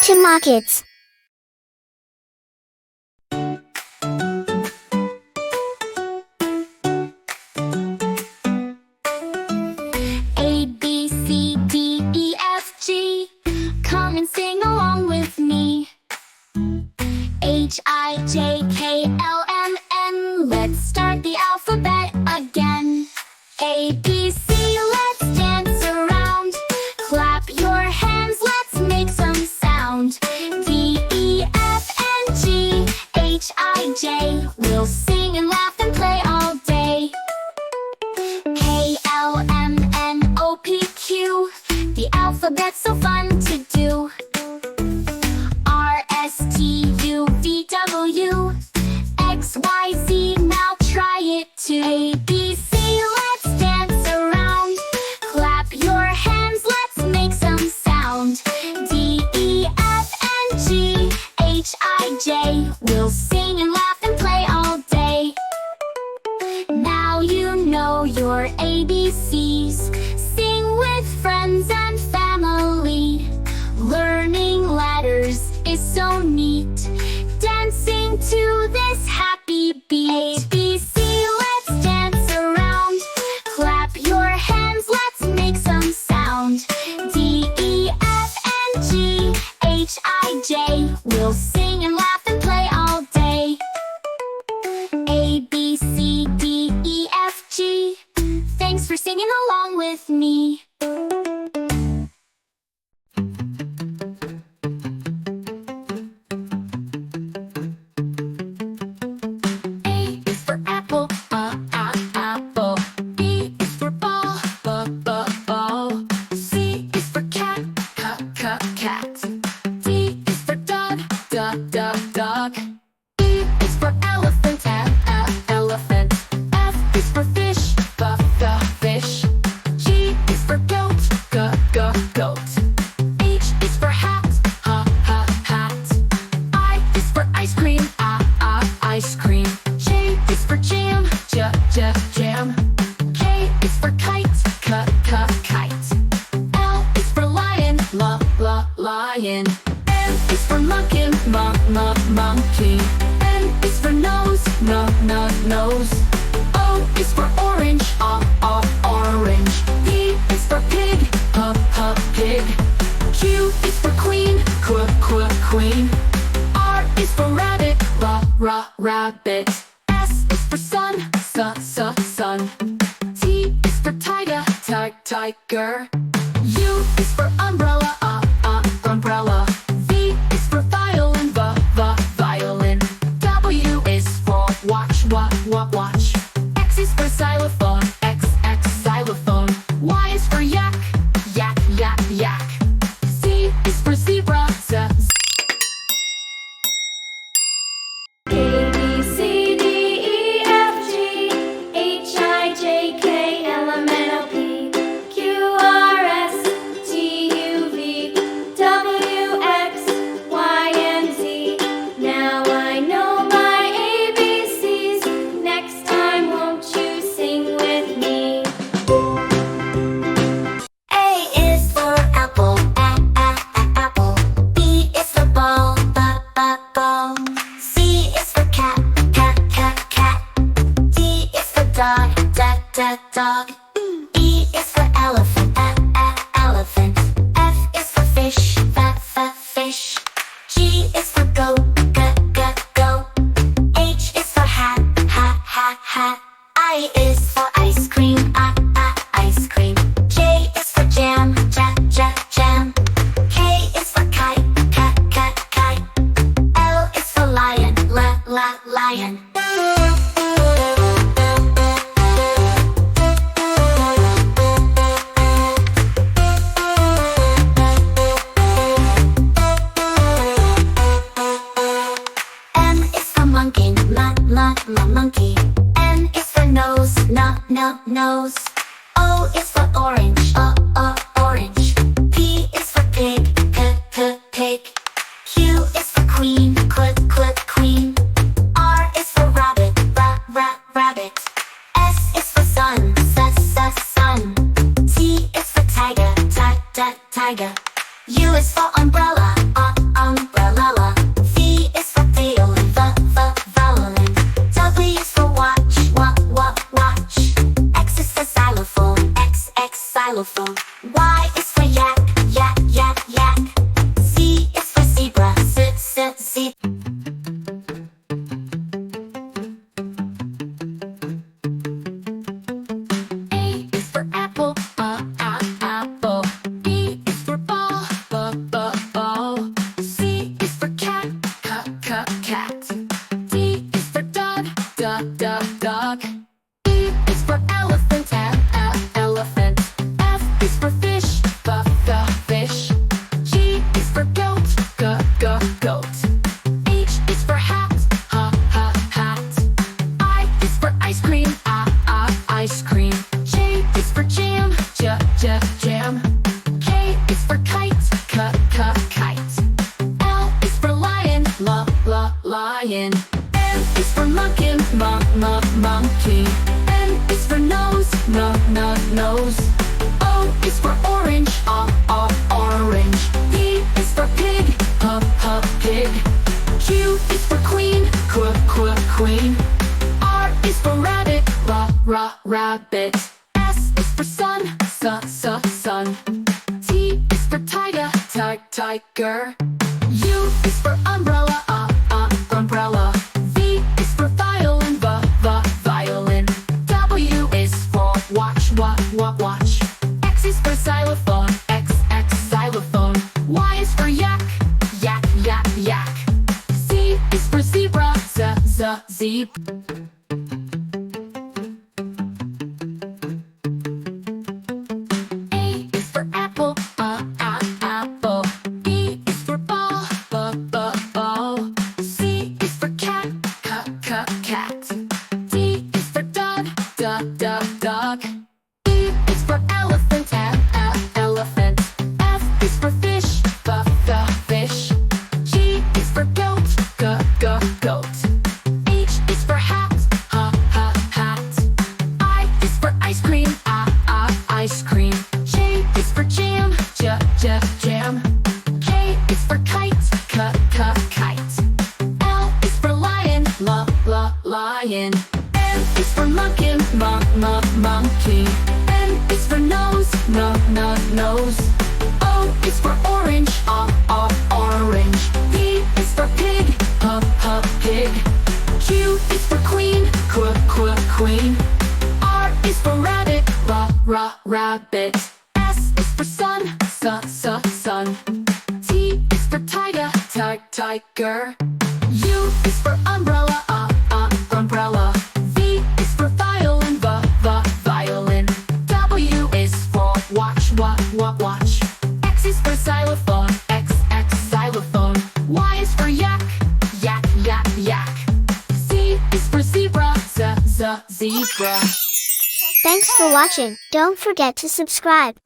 to markets. A, B, C, D, E, F, G. Come and sing along with me. H, I, J, K, L, M, N. Let's start the alphabet again. A, B, C, let's dance around. Clap your hands, let's make some sound. D, E, F, and G, H, I, J. We'll sing and laugh and play all day. K, L, M, N, O, P, Q. The alphabet's so fun to do. R, S, T, U, V, W. X, Y, Z, now try it too. A, B, C, let's dance around. Clap your hands, let's make some sound. D, E, F, and G, H, I, J. We'll sing and laugh and play all day. Now you know your ABCs. Sing with friends and family. Learning letters is so neat. Dancing to this happy beat. A, B, C, let's dance around. Clap your hands, let's make some sound. D, E, F, and G, H, I, J. We'll sing and laugh and play all day. A, B, C, D, E, F, G. Thanks for singing along with me. A is for apple, apple. B is for ball, ball. C is for cat, cat. D is for dog, dog. E is for elephant, elephant. F is for fish, fish. G is for goat, goat. H is for hat, hat. I is for ice cream, ice cream. J is for jam, jam. K is for kite, kite. L is for lion, lion. M is for monkey, monkey. N is for nose, nose. O is for orange, orange. P is for pig, pig. Q is for queen, queen. R is for rabbit, rabbit. S is for sun, sun. T is for tiger, tiger. U is for umbrella, umbrella. V is for violin, violin. W is for watch, watch. X is for xylophone, X, xylophone. Y is for yak, yak. Z is for zebra, A, B, C, D, E, F, G, H, I, J, K, L, M, N, O, P, Q, R, S, T, U, V, W, X, Y, and Z. Now I know my ABCs. Next time, won't you sing with me? A is for apple, apple. B is for ball, ball. C is for cat, cat. D is for dog, dog. E is for elephant, elephant. F is for fish, fish. G is for goat, goat. H is for hat. I is for ice cream, ice cream. J is for jam, jam. K is for kite, kite. L is for lion, lion. M is for monkey, monkey. N is for nose, nose. O is for orange, orange. P is for pig, pig. Q is for queen, queen. R is for rabbit, rabbit. S is for sun, sun. T is for tiger, tiger. U is for umbrella, umbrella. V is for violin, violin. W is for watch, watch. X is for xylophone, xylophone. Y is for yak, yak. Z is for zebra, zebra. A is for apple, apple. B is for ball, ball. C is for cat, cat. D is for dog, dog. E is for elephant, elephant. F is for fish, fish. G is for goat, goat. H is for hat, hat. I is for ice cream, ice cream. J is for jam, jam. K is for kite, kite. L is for lion, lion. M is for monkey, monkey. N is for nose, nose. O is for orange, orange. P is for pig, pig. Q is for queen, queen. R is for rabbit, rabbit. S is for sun, sun. T is for tiger, tiger. U is for umbrella, umbrella. V is for violin, violin. W is for watch, watch. X is for xylophone, x xylophone. Y is for yak, yak. Z is for zebra, zebra. A is for apple, apple. B is for ball, ball. C is for cat, cat. D is for dog, dog. E is for elephant, elephant. F is for fish, fish. G is for goat, goat. H is for hat, hat. I is for ice cream, ice cream. J is for jam, jam. K is for kite, kite. L is for lion, lion. M is for monkey, monkey. N is for nose, nose. O is for orange, orange. P is for pig, pig. Q is for queen, queen. R is for rabbit, rabbit. S is for sun, sun. T is for tiger, tiger. U is for umbrella, umbrella. V is for violin, violin. W is for watch, watch. X is for xylophone, x xylophone. Y is for yak, yak. Z is for zebra, zebra. Thanks for watching. Don't forget to subscribe.